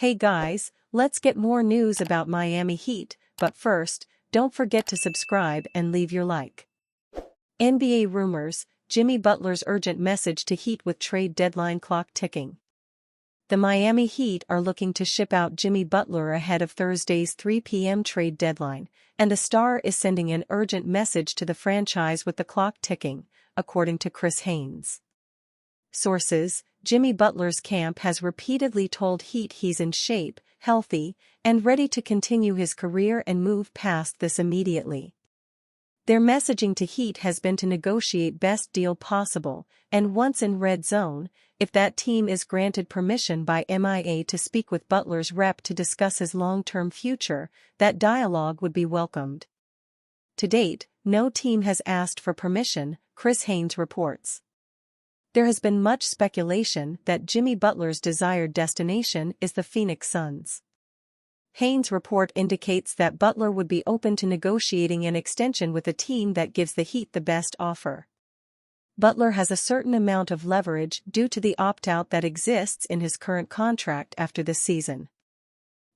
Hey guys, let's get more news about Miami Heat, but first, don't forget to subscribe and leave your like. NBA rumors, Jimmy Butler's urgent message to Heat with trade deadline clock ticking. The Miami Heat are looking to ship out Jimmy Butler ahead of Thursday's 3 p.m. trade deadline, and the star is sending an urgent message to the franchise with the clock ticking, according to Chris Haynes. Sources: Jimmy Butler's camp has repeatedly told Heat he's in shape, healthy, and ready to continue his career and move past this immediately. Their messaging to Heat has been to negotiate best deal possible, and once in red zone, if that team is granted permission by MIA to speak with Butler's rep to discuss his long-term future, that dialogue would be welcomed. To date, no team has asked for permission, Chris Haynes reports. There has been much speculation that Jimmy Butler's desired destination is the Phoenix Suns. Haynes' report indicates that Butler would be open to negotiating an extension with a team that gives the Heat the best offer. Butler has a certain amount of leverage due to the opt-out that exists in his current contract after this season.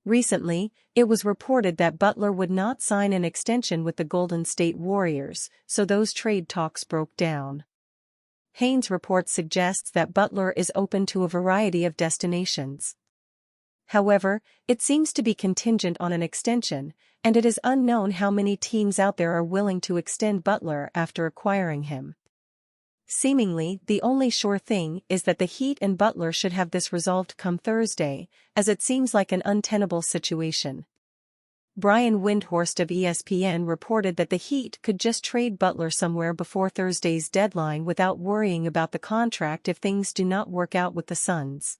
Recently, it was reported that Butler would not sign an extension with the Golden State Warriors, so those trade talks broke down. Haynes' report suggests that Butler is open to a variety of destinations. However, it seems to be contingent on an extension, and it is unknown how many teams out there are willing to extend Butler after acquiring him. Seemingly, the only sure thing is that the Heat and Butler should have this resolved come Thursday, as it seems like an untenable situation. Brian Windhorst of ESPN reported that the Heat could just trade Butler somewhere before Thursday's deadline without worrying about the contract if things do not work out with the Suns.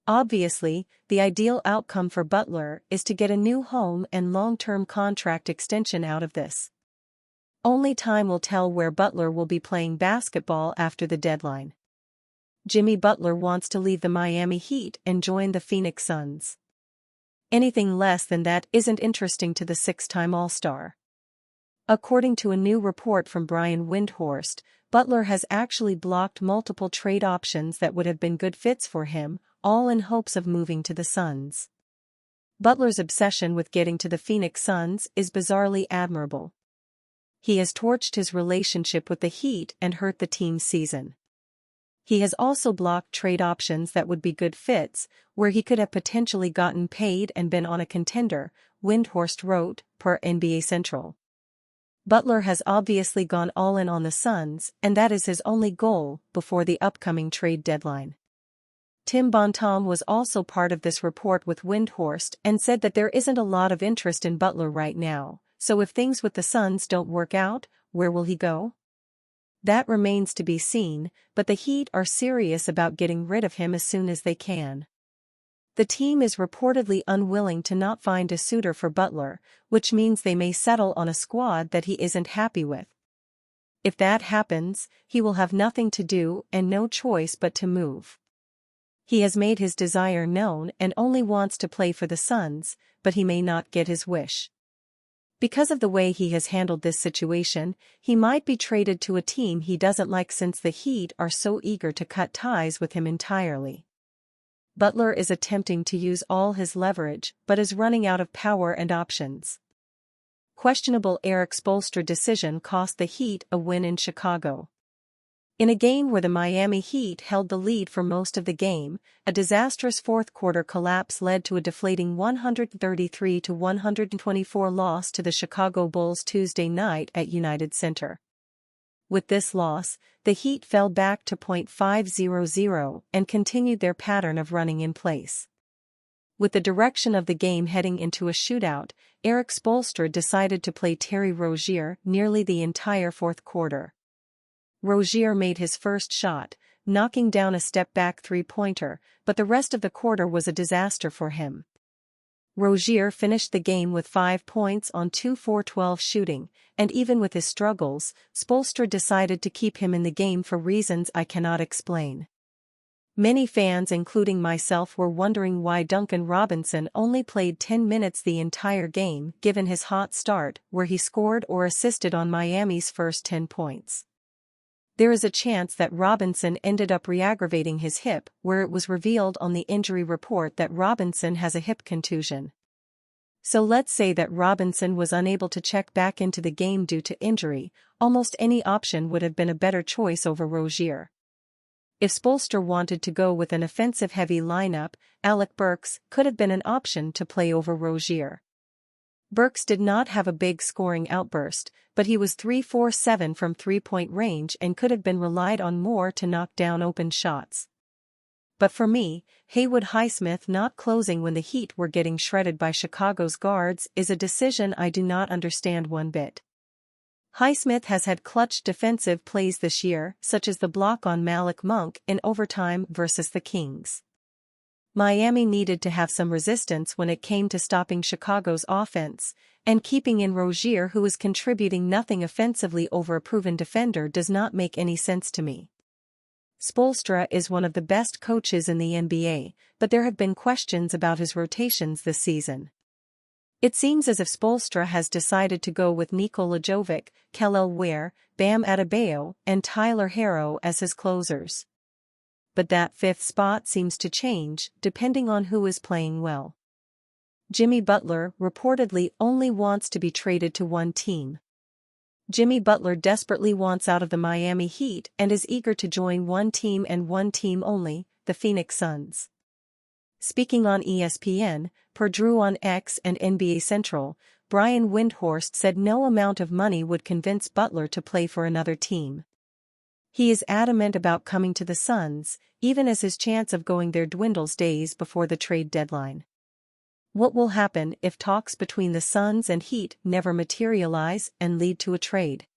Obviously, the ideal outcome for Butler is to get a new home and long-term contract extension out of this. Only time will tell where Butler will be playing basketball after the deadline. Jimmy Butler wants to leave the Miami Heat and join the Phoenix Suns. Anything less than that isn't interesting to the six-time All-Star. According to a new report from Brian Windhorst, Butler has actually blocked multiple trade options that would have been good fits for him, all in hopes of moving to the Suns. Butler's obsession with getting to the Phoenix Suns is bizarrely admirable. He has torched his relationship with the Heat and hurt the team's season. He has also blocked trade options that would be good fits, where he could have potentially gotten paid and been on a contender, Windhorst wrote, per NBA Central. Butler has obviously gone all in on the Suns, and that is his only goal before the upcoming trade deadline. Tim Bontemps was also part of this report with Windhorst and said that there isn't a lot of interest in Butler right now, so if things with the Suns don't work out, where will he go? That remains to be seen, but the Heat are serious about getting rid of him as soon as they can. The team is reportedly unwilling to not find a suitor for Butler, which means they may settle on a squad that he isn't happy with. If that happens, he will have nothing to do and no choice but to move. He has made his desire known and only wants to play for the Suns, but he may not get his wish. Because of the way he has handled this situation, he might be traded to a team he doesn't like since the Heat are so eager to cut ties with him entirely. Butler is attempting to use all his leverage but is running out of power and options. Questionable Eric Spoelstra decision cost the Heat a win in Chicago. In a game where the Miami Heat held the lead for most of the game, a disastrous fourth-quarter collapse led to a deflating 133-124 loss to the Chicago Bulls Tuesday night at United Center. With this loss, the Heat fell back to .500 and continued their pattern of running in place. With the direction of the game heading into a shootout, Eric Spoelstra decided to play Terry Rozier nearly the entire fourth quarter. Rozier made his first shot, knocking down a step-back three-pointer, but the rest of the quarter was a disaster for him. Rozier finished the game with 5 points on 2-for-12 shooting, and even with his struggles, Spoelstra decided to keep him in the game for reasons I cannot explain. Many fans including myself were wondering why Duncan Robinson only played 10 minutes the entire game given his hot start where he scored or assisted on Miami's first 10 points. There is a chance that Robinson ended up re-aggravating his hip, where it was revealed on the injury report that Robinson has a hip contusion. So let's say that Robinson was unable to check back into the game due to injury. Almost any option would have been a better choice over Rozier. If Spoelstra wanted to go with an offensive-heavy lineup, Alec Burks could have been an option to play over Rozier. Burks did not have a big scoring outburst, but he was 3-4-7 from three-point range and could have been relied on more to knock down open shots. But for me, Haywood Highsmith not closing when the Heat were getting shredded by Chicago's guards is a decision I do not understand one bit. Highsmith has had clutch defensive plays this year, such as the block on Malik Monk in overtime versus the Kings. Miami needed to have some resistance when it came to stopping Chicago's offense, and keeping in Rozier, who is contributing nothing offensively over a proven defender, does not make any sense to me. Spoelstra is one of the best coaches in the NBA, but there have been questions about his rotations this season. It seems as if Spoelstra has decided to go with Nikola Jovic, Kel'el Ware, Bam Adebayo, and Tyler Herro as his closers. But that fifth spot seems to change, depending on who is playing well. Jimmy Butler reportedly only wants to be traded to one team. Jimmy Butler desperately wants out of the Miami Heat and is eager to join one team and one team only, the Phoenix Suns. Speaking on ESPN, per Drew on X and NBA Central, Brian Windhorst said no amount of money would convince Butler to play for another team. He is adamant about coming to the Suns, even as his chance of going there dwindles days before the trade deadline. What will happen if talks between the Suns and Heat never materialize and lead to a trade?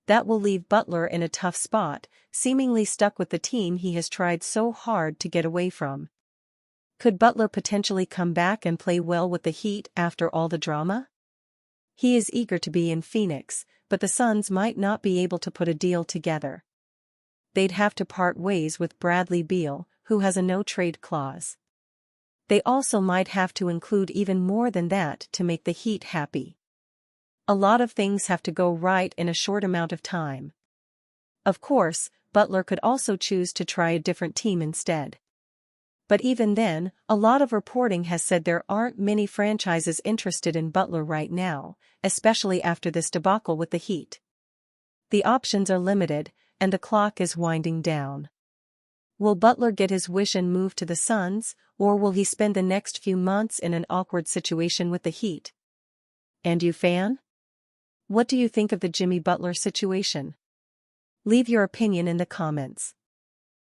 That will leave Butler in a tough spot, seemingly stuck with the team he has tried so hard to get away from. Could Butler potentially come back and play well with the Heat after all the drama? He is eager to be in Phoenix, but the Suns might not be able to put a deal together. They'd have to part ways with Bradley Beal, who has a no-trade clause. They also might have to include even more than that to make the Heat happy. A lot of things have to go right in a short amount of time. Of course, Butler could also choose to try a different team instead. But even then, a lot of reporting has said there aren't many franchises interested in Butler right now, especially after this debacle with the Heat. The options are limited, and the clock is winding down. Will Butler get his wish and move to the Suns, or will he spend the next few months in an awkward situation with the Heat? And you, fan? What do you think of the Jimmy Butler situation? Leave your opinion in the comments.